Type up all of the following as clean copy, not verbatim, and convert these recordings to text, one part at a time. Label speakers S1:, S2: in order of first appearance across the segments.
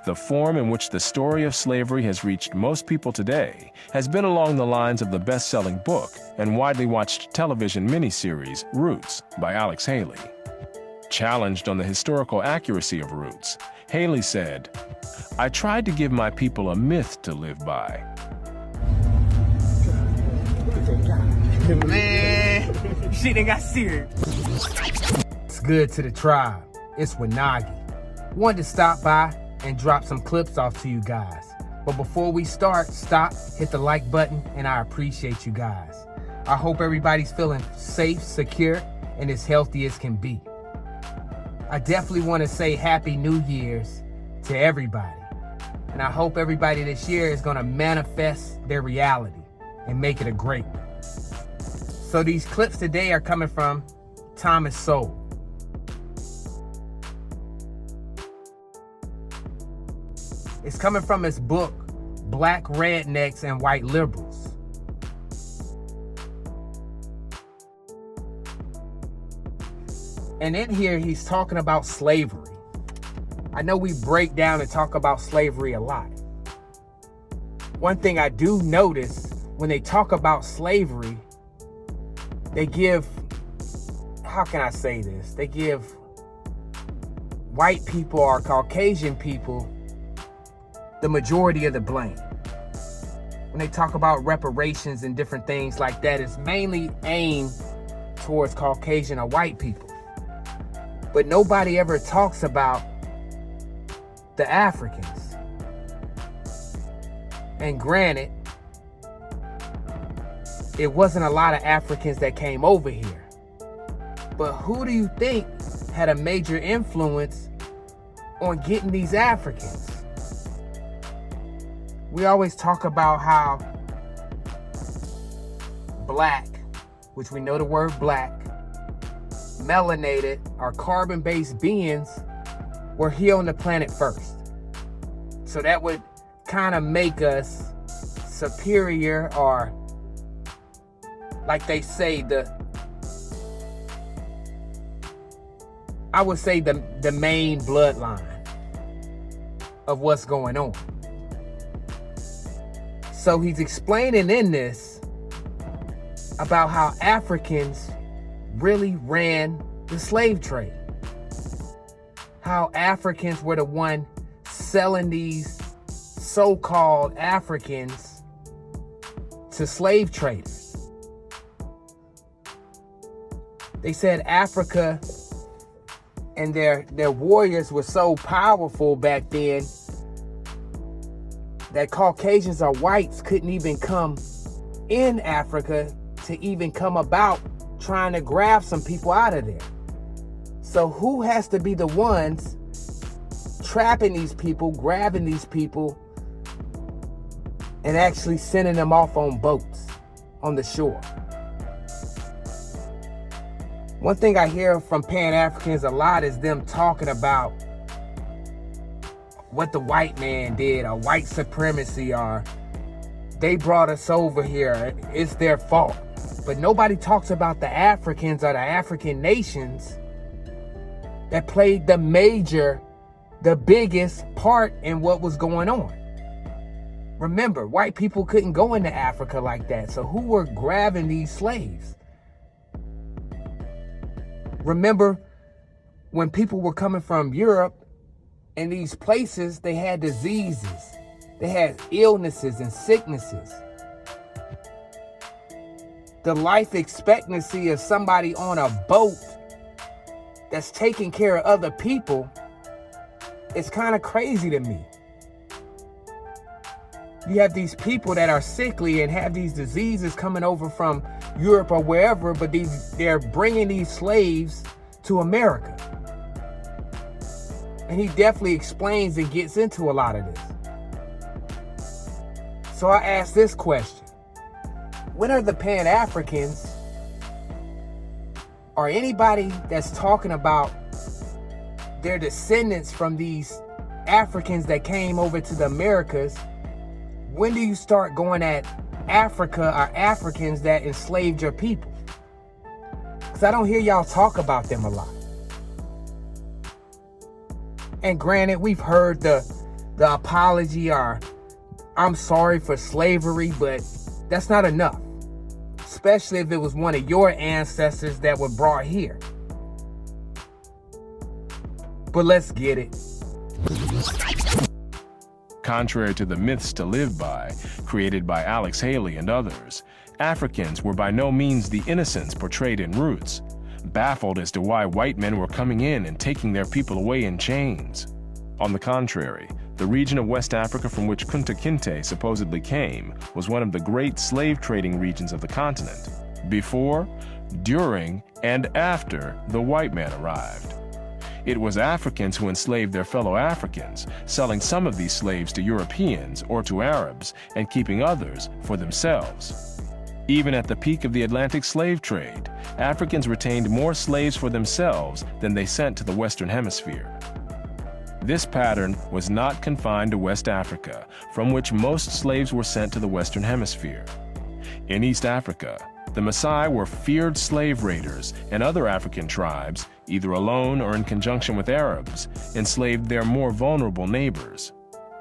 S1: The form in which the story of slavery has reached most people today has been along the lines of the best-selling book and widely watched television miniseries Roots by Alex Haley. Challenged on the historical accuracy of Roots, Haley said, "I tried to give my people a myth to live by."
S2: Man, shit done got serious. It's good to the tribe. It's Wanaghi. Wanted to stop by and drop some clips off to you guys. But before we start, stop, hit the like button, and I appreciate you guys. I hope everybody's feeling safe, secure, and as healthy as can be. I definitely want to say Happy New Year's to everybody. And I hope everybody this year is going to manifest their reality and make it a great one. So these clips today are coming from Thomas Sowell. It's coming from his book, Black Rednecks and White Liberals. And in here, he's talking about slavery. I know we break down and talk about slavery a lot. One thing I do notice when they talk about slavery, they give, how can I say this? They give white people or Caucasian people the majority of the blame. When they talk about reparations and different things like that, it's mainly aimed towards Caucasian or white people. But nobody ever talks about the Africans. And granted, it wasn't a lot of Africans that came over here. But who do you think had a major influence on getting these Africans? We always talk about how black, which we know the word black, melanated or carbon-based beings were here on the planet first. So that would kind of make us superior, or like they say, I would say the main bloodline of what's going on. So he's explaining in this about how Africans really ran the slave trade. How Africans were the one selling these so-called Africans to slave traders. They said Africa and their warriors were so powerful back then that Caucasians or whites couldn't even come in Africa to even come about trying to grab some people out of there. So who has to be the ones trapping these people, grabbing these people, and actually sending them off on boats on the shore? One thing I hear from Pan-Africans a lot is them talking about what the white man did, or white supremacy, or they brought us over here, it's their fault. But nobody talks about the Africans or the African nations that played the biggest part in what was going on. Remember, white people couldn't go into Africa like that. So who were grabbing these slaves? Remember, when people were coming from Europe and these places, they had diseases, they had illnesses and sicknesses. The life expectancy of somebody on a boat that's taking care of other people is kind of crazy to me. You have these people that are sickly and have these diseases coming over from Europe or wherever, but they're bringing these slaves to America. And he definitely explains and gets into a lot of this. So I ask this question. When are the Pan-Africans or anybody that's talking about their descendants from these Africans that came over to the Americas, when do you start going at Africa or Africans that enslaved your people? Because I don't hear y'all talk about them a lot. And granted, we've heard the the apology or I'm sorry for slavery, but that's not enough. Especially if it was one of your ancestors that were brought here. But let's get it.
S1: Contrary to the myths to live by, created by Alex Haley and others, Africans were by no means the innocents portrayed in Roots, baffled as to why white men were coming in and taking their people away in chains. On the contrary, the region of West Africa from which Kunta Kinte supposedly came was one of the great slave trading regions of the continent, before, during, and after the white man arrived. It was Africans who enslaved their fellow Africans, selling some of these slaves to Europeans or to Arabs and keeping others for themselves. Even at the peak of the Atlantic slave trade, Africans retained more slaves for themselves than they sent to the Western Hemisphere. This pattern was not confined to West Africa, from which most slaves were sent to the Western Hemisphere. In East Africa, the Maasai were feared slave raiders, and other African tribes, either alone or in conjunction with Arabs, enslaved their more vulnerable neighbors.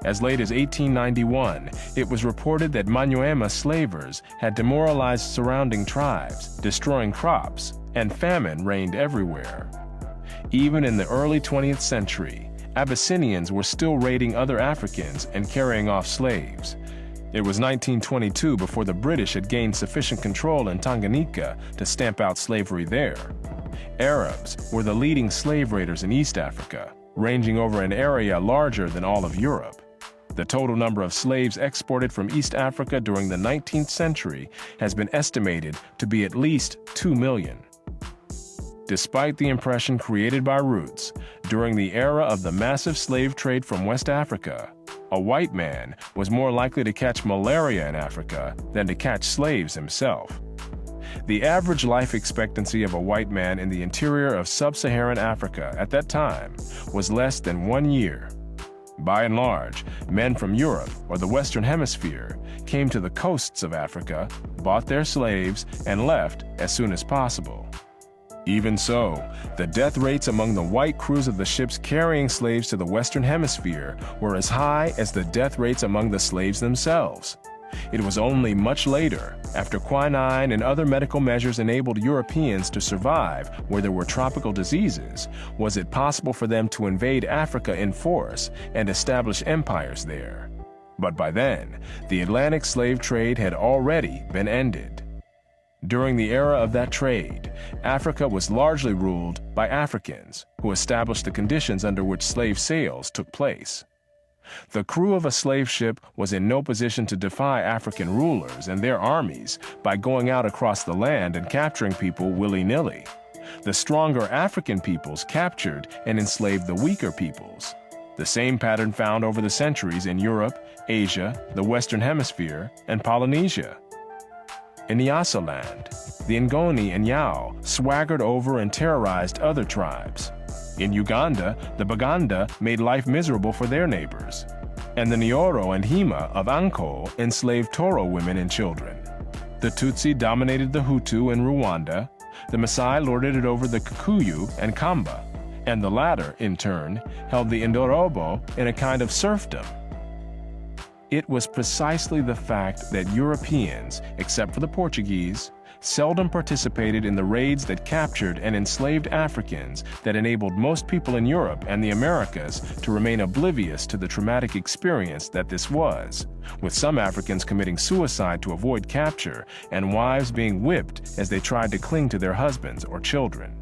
S1: As late as 1891, it was reported that Manyuema slavers had demoralized surrounding tribes, destroying crops, and famine reigned everywhere. Even in the early 20th century, Abyssinians were still raiding other Africans and carrying off slaves. It was 1922 before the British had gained sufficient control in Tanganyika to stamp out slavery there. Arabs were the leading slave raiders in East Africa, ranging over an area larger than all of Europe. The total number of slaves exported from East Africa during the 19th century has been estimated to be at least 2 million. Despite the impression created by Roots, during the era of the massive slave trade from West Africa, a white man was more likely to catch malaria in Africa than to catch slaves himself. The average life expectancy of a white man in the interior of sub-Saharan Africa at that time was less than 1 year. By and large, men from Europe or the Western Hemisphere came to the coasts of Africa, bought their slaves, and left as soon as possible. Even so, the death rates among the white crews of the ships carrying slaves to the Western Hemisphere were as high as the death rates among the slaves themselves. It was only much later, after quinine and other medical measures enabled Europeans to survive where there were tropical diseases, was it possible for them to invade Africa in force and establish empires there. But by then, the Atlantic slave trade had already been ended. During the era of that trade, Africa was largely ruled by Africans, who established the conditions under which slave sales took place. The crew of a slave ship was in no position to defy African rulers and their armies by going out across the land and capturing people willy-nilly. The stronger African peoples captured and enslaved the weaker peoples. The same pattern found over the centuries in Europe, Asia, the Western Hemisphere, and Polynesia. In Nyasaland, the Ngoni and Yao swaggered over and terrorized other tribes. In Uganda, the Baganda made life miserable for their neighbors. And the Nyoro and Hima of Ankole enslaved Toro women and children. The Tutsi dominated the Hutu in Rwanda, the Maasai lorded it over the Kikuyu and Kamba, and the latter, in turn, held the Indorobo in a kind of serfdom. It was precisely the fact that Europeans, except for the Portuguese, seldom participated in the raids that captured and enslaved Africans that enabled most people in Europe and the Americas to remain oblivious to the traumatic experience that this was, with some Africans committing suicide to avoid capture and wives being whipped as they tried to cling to their husbands or children.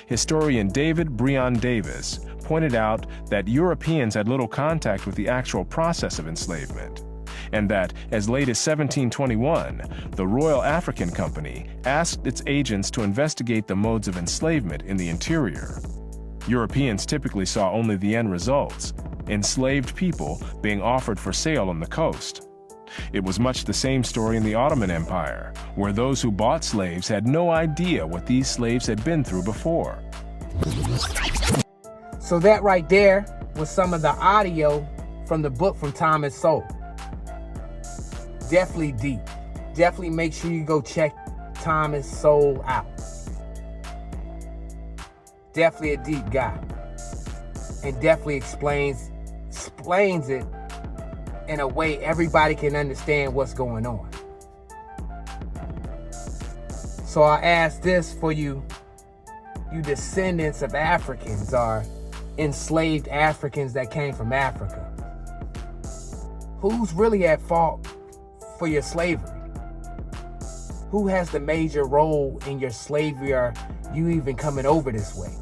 S1: Historian David Breon Davis pointed out that Europeans had little contact with the actual process of enslavement, and that as late as 1721, the Royal African Company asked its agents to investigate the modes of enslavement in the interior. Europeans typically saw only the end results, enslaved people being offered for sale on the coast. It was much the same story in the Ottoman Empire, where those who bought slaves had no idea what these slaves had been through before.
S2: So that right there was some of the audio from the book from Thomas Sowell. Definitely deep. Definitely make sure you go check Thomas Sowell out. Definitely a deep guy. And definitely explains explains it in a way everybody can understand what's going on. So I ask this for you, you descendants of Africans, or enslaved Africans that came from Africa. Who's really at fault for your slavery? Who has the major role in your slavery, or you even coming over this way?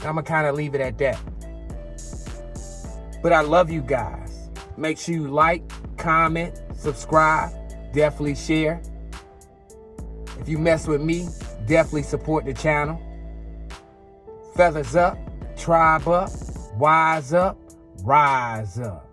S2: I'm gonna kind of leave it at that. But I love you guys. Make sure you like, comment, subscribe, definitely share. If you mess with me, definitely support the channel. Feathers up, tribe up, wise up, rise up.